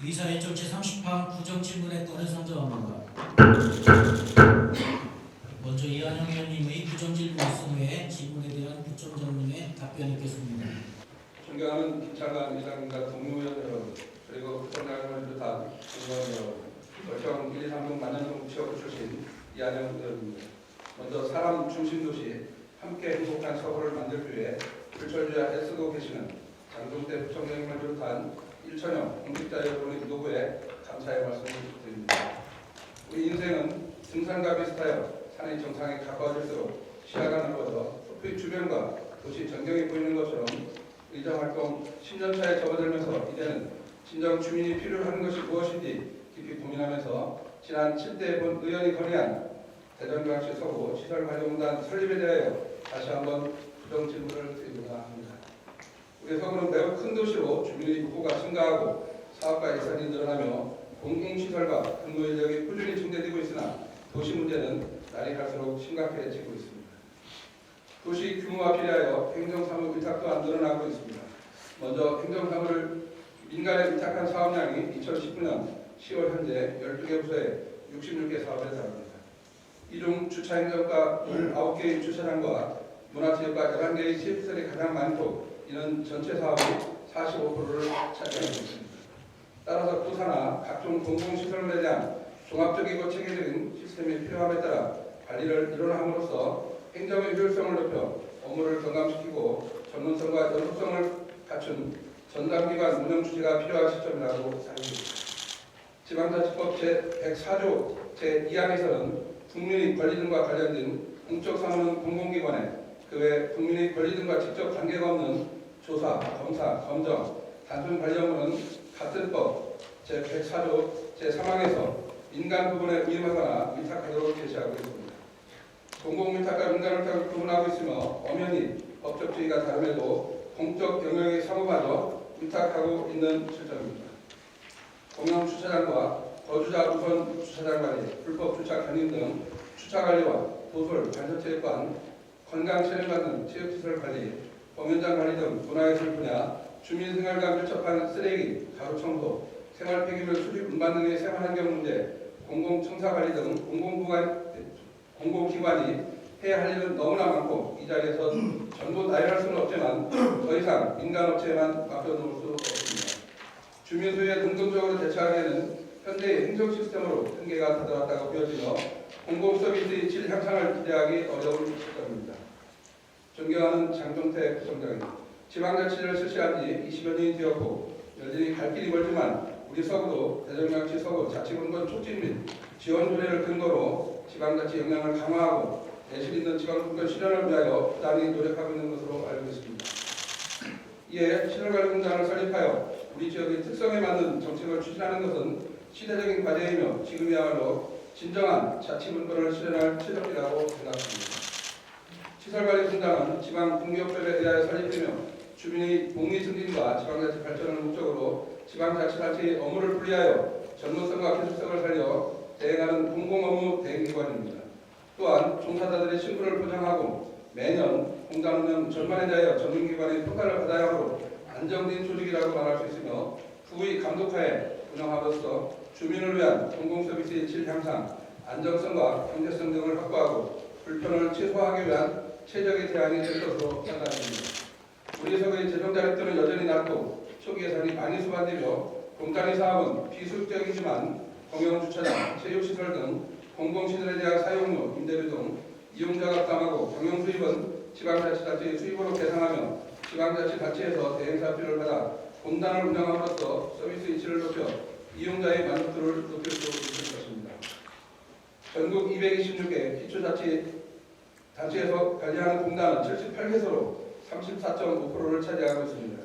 의사일정 제30항 구정질문의 건을 선정합니다. 먼저 이한영 의원님의 구정질문 있은 후에 질문에 대한 구정질문에 답변 있겠습니다. 존경하는 김창관 의장님과 동료의원 여러분, 그리고 구청장님을 비롯한 의원 여러분, 월청 1, 2, 3동 만년동 지역 출신 이한영 의원입니다. 먼저 사람 중심 도시 함께 행복한 서울을 만들기 위해 불철주야 애쓰고 계시는 장종태 부총장님을 비롯한 일천여 공직자 여러분의 노고에 감사의 말씀을 드립니다. 우리 인생은 등산과 비슷하여 산의 정상에 가까워질수록 시야가 넓어져 숲의 주변과 도시 전경이 보이는 것처럼 의정활동 10년차에 접어들면서 이제는 진정 주민이 필요한 것이 무엇인지 깊이 고민하면서 지난 7대 본 의원이 건의한 대전광시 서구 시설관리공단 설립에 대하여 다시 한번 부정 질문을 드리고자 합니다. 우리 서구는 매우 큰 도시로 주민의 인구가 증가하고 사업과 예산이 늘어나며 공공시설과 근무 인력이 꾸준히 증대되고 있으나 도시 문제는 날이 갈수록 심각해지고 있습니다. 도시 규모와 비례하여 행정사무 위탁도 안 늘어나고 있습니다. 먼저 행정사무를 민간에 위탁한 사업량이 2019년 10월 현재 12개 부서에 66개 사업에 달합니다. 이 중 주차행정과 19개의 주차장과 문화체육과 11개의 시설이 가장 많고 이는 전체 사업의 45%를 차지하고 있습니다. 따라서 부사나 각종 공공시설물에 대한 종합적이고 체계적인 시스템이 필요함에 따라 관리를 일원함으로써 행정의 효율성을 높여 업무를 경감시키고 전문성과 연속성을 갖춘 전담기관 운영 주체가 필요한 시점이라고 생각합니다. 지방자치법 제104조 제2항에서는 국민의 권리 등과 관련된 공적 사무는 공공기관에 그 외 국민의 권리 등과 직접 관계가 없는 조사, 검사, 검정, 단순 관리 업무는 같은 법 제104조 제3항에서 민간 부분에 위임하거나 위탁하도록 제시하고 있습니다. 공공위탁과 민간위탁을 구분하고 있으며 엄연히 법적 지위가 다름에도 공적 영역의 사무마저 위탁하고 있는 실정입니다. 공영 주차장과 거주자 우선 주차장 관리, 불법 주차 견인 등 주차 관리와 도솔, 간접체육관, 관광체험관 등 체육시설 관리, 공연장 관리 등 문화예술 분야, 주민생활과 밀접한 쓰레기, 가로청소, 생활 폐기물 수집 운반 등의 생활환경 문제, 공공청사관리 등 공공기관이 해야 할 일은 너무나 많고 이 자리에서 전부 다 일할 수는 없지만 더 이상 민간업체에만 맡겨놓을 수 없습니다. 주민 소유에 능동적으로 대처하기에는 현대의 행정 시스템으로 한계가 다다랐다고 보여지며 공공서비스의 질 향상을 기대하기 어려운 시점입니다. 존경하는 장종태 부총장님, 지방자치를 실시한 지 20여 년이 되었고 여전히 갈 길이 멀지만 우리 서구도 대전광시 서구 자치분권 촉진 및 지원 조례를 근거로 지방자치 역량을 강화하고 내실 있는 지방분권 실현을 위하여 부단히 노력하고 있는 것으로 알고 있습니다. 이에 시설관리공단을 설립하여 우리 지역의 특성에 맞는 정책을 추진하는 것은 시대적인 과제이며 지금이야말로 진정한 자치분권을 실현할 최적기라고 생각합니다. 시설관리공단은 지방공기업법에 의하여 설립되며 주민의 복리 증진과 지방자치 발전을 목적으로 지방자치단체의 업무를 분리하여 전문성과 기술성을 살려 대행하는 공공업무 대행기관입니다. 또한 종사자들의 신분을 보장하고 매년 공단 운영 전반에 대하여 전문기관의 평가를 받아야 하므로 안정된 조직이라고 말할 수 있으며 부의 감독하에 운영함으로써 주민을 위한 공공서비스의 질 향상, 안정성과 경제성 등을 확보하고 불편을 최소화하기 위한 최적의 대안이 될 것으로 판단됩니다. 우리 서구의 재정 자립도는 여전히 낮고 초기 예산이 많이 수반되며 공단의 사업은 비수적이지만 공영주차장, 체육시설 등 공공시설에 대한 사용료, 임대료 등 이용자가 부담하고 경영 수입은 지방자치단체의 수입으로 계상하며 지방자치단체에서 대행사비를 받아 공단을 운영함으로써 서비스 이치를 높여 이용자의 만족도를 높일 수 있을 것입니다. 전국 226개 기초자치단체에서 관리하는 공단은 78개소로 34.5%를 차지하고 있습니다.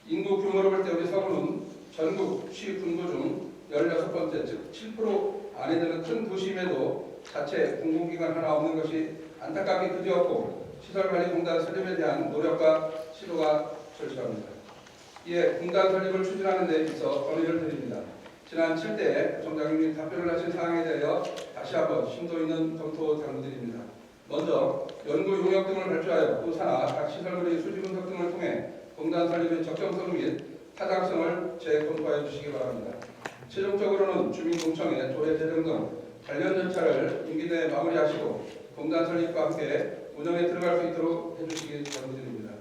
인구 규모로 볼 때 우리 서구는 전국 시군구 중 16번째, 즉 7% 안에 드는 큰 도시임에도 자체 공공기관 하나 없는 것이 안타깝게 그지없고 시설관리공단 설립에 대한 노력과 시도가 절실합니다. 이에 공단 설립을 추진하는 데 있어 건의를 드립니다. 지난 7대 부총장님이 답변을 하신 사항에 대하여 다시 한번 심도 있는 검토 당부드립니다. 먼저 연구 용역 등을 발주하여 부사나 각 시설물의 수지 분석 등을 통해 공단 설립의 적정성 및 타당성을 재검토하여 주시기 바랍니다. 최종적으로는 주민공청회, 조례 제정 등 관련 절차를 임기 내에 마무리하시고 공단 설립과 함께 운영에 들어갈 수 있도록 해주시기 바랍니다.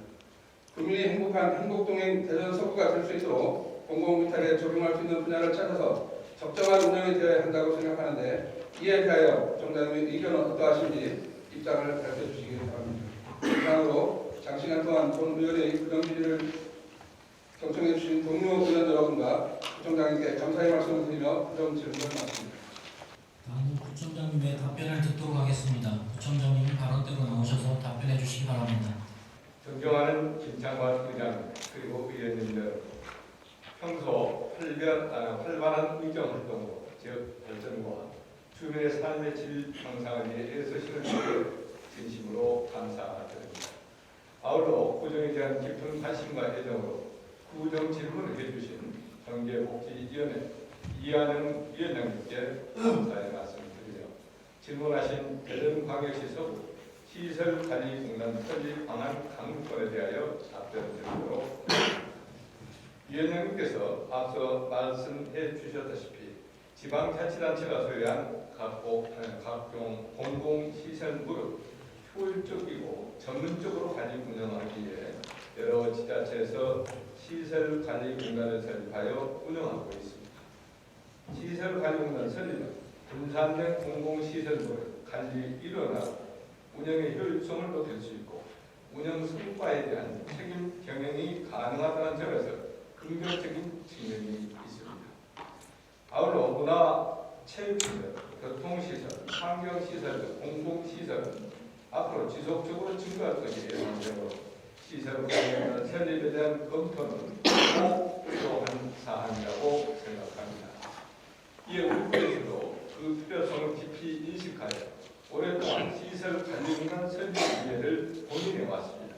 국민이 행복한 행복동행 대전 서구가 될 수 있도록 공공위탁에 적용할 수 있는 분야를 찾아서 적정한 운영이 되어야 한다고 생각하는데 이에 대하여 정당의 의견은 어떠하신지 입장을 발표해 주시기 바랍니다. 이상으로 장시간 동안 본 의원의 부정지리를 경청해 주신 동료 의원 여러분과 구청장님께 감사의 말씀을 드리며 부정 질문을 마칩니다. 다음 구청장님의 답변을 듣도록 하겠습니다. 구청장님 발언대로 나오셔서 답변해 주시기 바랍니다. 존경하는 김창관 의장 그리고 의원님들, 평소 활발한 의정 활동으로 지역 발전과 주민의 삶의 질 향상을 위해 애쓰시는 분들 진심으로 감사드립니다. 아울러 구정에 대한 깊은 관심과 애정으로 구정 질문을 해주신 경제복지위원회 이한영 위원장님께 감사의 말씀드리며 질문하신 대전광역시 서구 시설관리공단 설립 방안 강구권에 대하여 답변드리도록 하겠습니다. 위원장님께서 앞서 말씀해 주셨다시피 지방자치단체가 소유한 각종 공공시설물을 효율적이고 전문적으로 관리 운영하기 위해 여러 지자체에서 시설관리공단을 설립하여 운영하고 있습니다. 시설관리공단 설립은 분산된 공공시설물을 관리 일원하고 운영의 효율성을 높일 수 있고 운영 성과에 대한 책임 경영이 가능하다는 점에서 긍정적인 측면이 있습니다. 아울러 문화, 체육시설, 교통시설, 환경시설 등 공공시설은 앞으로 지속적으로 증가할 것이 예상되므로 시설 관련 설립에 대한 검토는 꼭 필요한 사항이라고 생각합니다. 이에 우리에서도 그 필요성을 깊이 인식하여 오랫동안 시설 관리공단 설립 기회를 고민해 왔습니다.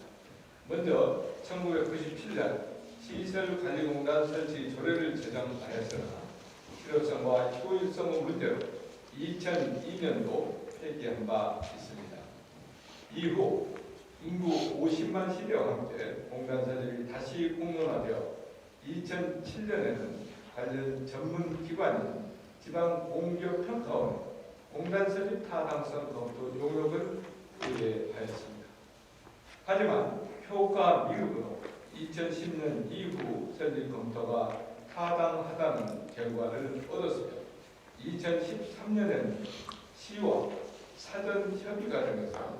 먼저 1997년 시설관리공단 설치 조례를 제정하였으나 실효성과 효율성 문제로 2002년도 폐기한 바 있습니다. 이후 인구 50만 시대와 함께 공단 설립이 다시 공론화되어 2007년에는 관련 전문기관인 지방공기업평가원에 공단 설립 타당성 검토 용역을 의뢰하였습니다. 하지만 효과 미흡으로 2010년 이후 설립 검토가 타당하다는 결과를 얻었으며 2013년에는 시와 사전 협의 과정에서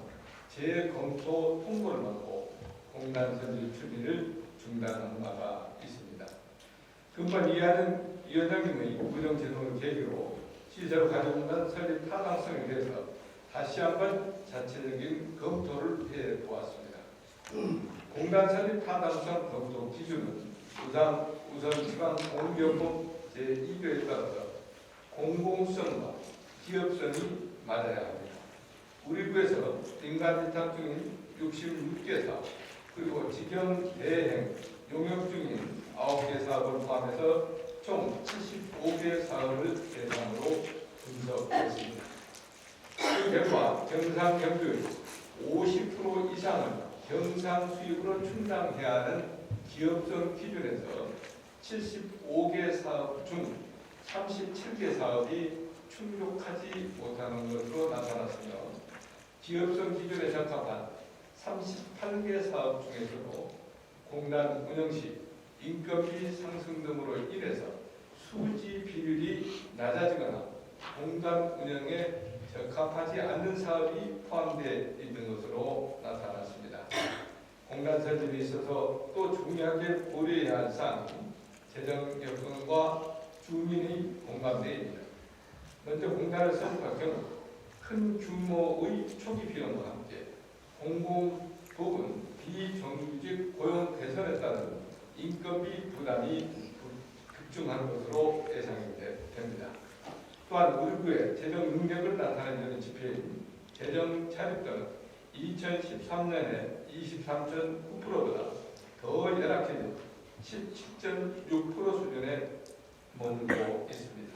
재검토 통보를 받고 공단 설립 준비를 중단한 바가 있습니다. 금번 이하는 위원장님의 구정 제도를 계기로 시설 관리공단 설립 타당성에 대해서 다시 한번 자체적인 검토를 해보았습니다. 공단 설립 타당성 검토 기준은 우선 지방공기업법 제2조에 따라서 공공성과 기업성이 맞아야 합니다. 우리 구에서 민간위탁 중인 66개 사업 그리고 직영 대행 용역 중인 9개 사업을 포함해서 총 75개 사업을 대상으로 분석했습니다. 그 결과 경상 경주의 50% 이상을 경상 수입으로 충당해야 하는 기업성 기준에서 75개 사업 중 37개 사업이 충족하지 못하는 것으로 나타났으며 기업성 기준에 적합한 38개 사업 중에서도 공단 운영 시 인건비 상승 등으로 인해서 수지 비율이 낮아지거나 공단 운영에 적합하지 않는 사업이 포함되어 있는 것으로 나타났습니다. 공단 설립에 있어서 또 중요하게 고려해야 할 사항이 재정 여건과 주민의 공감대입니다. 먼저 공단을 설립할 경우 큰 규모의 초기 비용과 함께 공공 부분 비정규직 고용 개선에 따른 인건비 부담이 급증하는 것으로 예상이 됩니다. 또한 우리 구의 재정 능력을 나타내는 지표인 재정 자립도는 2013년에 23.9%보다 더 열악해진 17.6% 수준에 머물고 있습니다.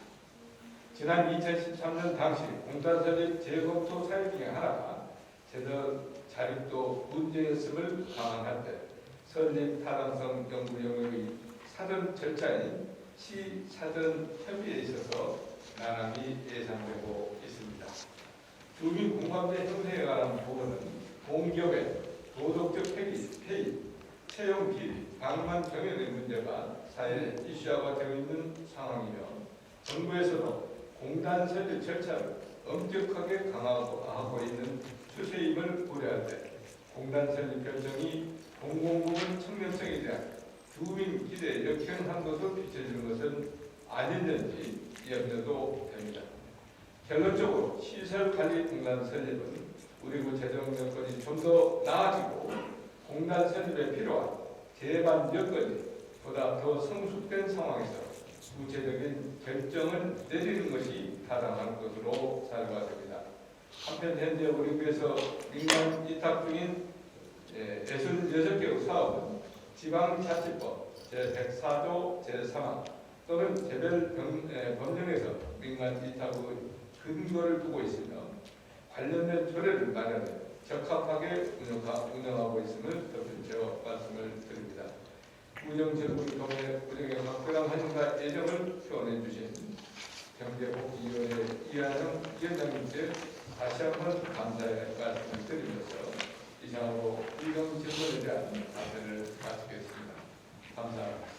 지난 2013년 당시 공단 설립 재검토 사유 중에 하나가 재정 자립도 문제였음을 감안할 때 설립 타당성 연구 영역의 사전 절차인 시 사전 협의에 있어서 난항이 예상되고 있습니다. 주민 공감대 형성에 관한 부분은 공기업의 도덕적 폐기, 채용 비리, 방만 경영의 문제가 사회 이슈화가 되어 있는 상황이며 정부에서도 공단 설립 절차를 엄격하게 강화하고 있는 추세임을 고려할 때 공단 설립 결정이 공공부문 청렴성에 대한 주민 기대에 역행한 것으로 비춰지는 것은 아닌지 염려도 됩니다. 결론적으로 시설관리공단 설립은 우리 구 재정 여건이 좀 더 나아지고 공단 설립에 필요한 제반 여건이 보다 더 성숙된 상황에서 구체적인 결정을 내리는 것이 타당한 것으로 생각됩니다. 한편 현재 우리 구에서 민간 위탁 중인 66개의 사업은 지방자치법 제104조 제3항 또는 개별 법령에서 민간 위탁의 근거를 두고 있으며 관련된 조례를 마련해 적합하게 운영하고 있음을 덧붙여 말씀을 드립니다. 운영정부를 통해 운영에 각별한 환영과 애정을 표현해 주신 경제복지위원회 이한영 위원장님께 다시 한번 감사의 말씀을 드리면서 이상으로 이동 질문에 대한 답변을 마치겠습니다. 감사합니다.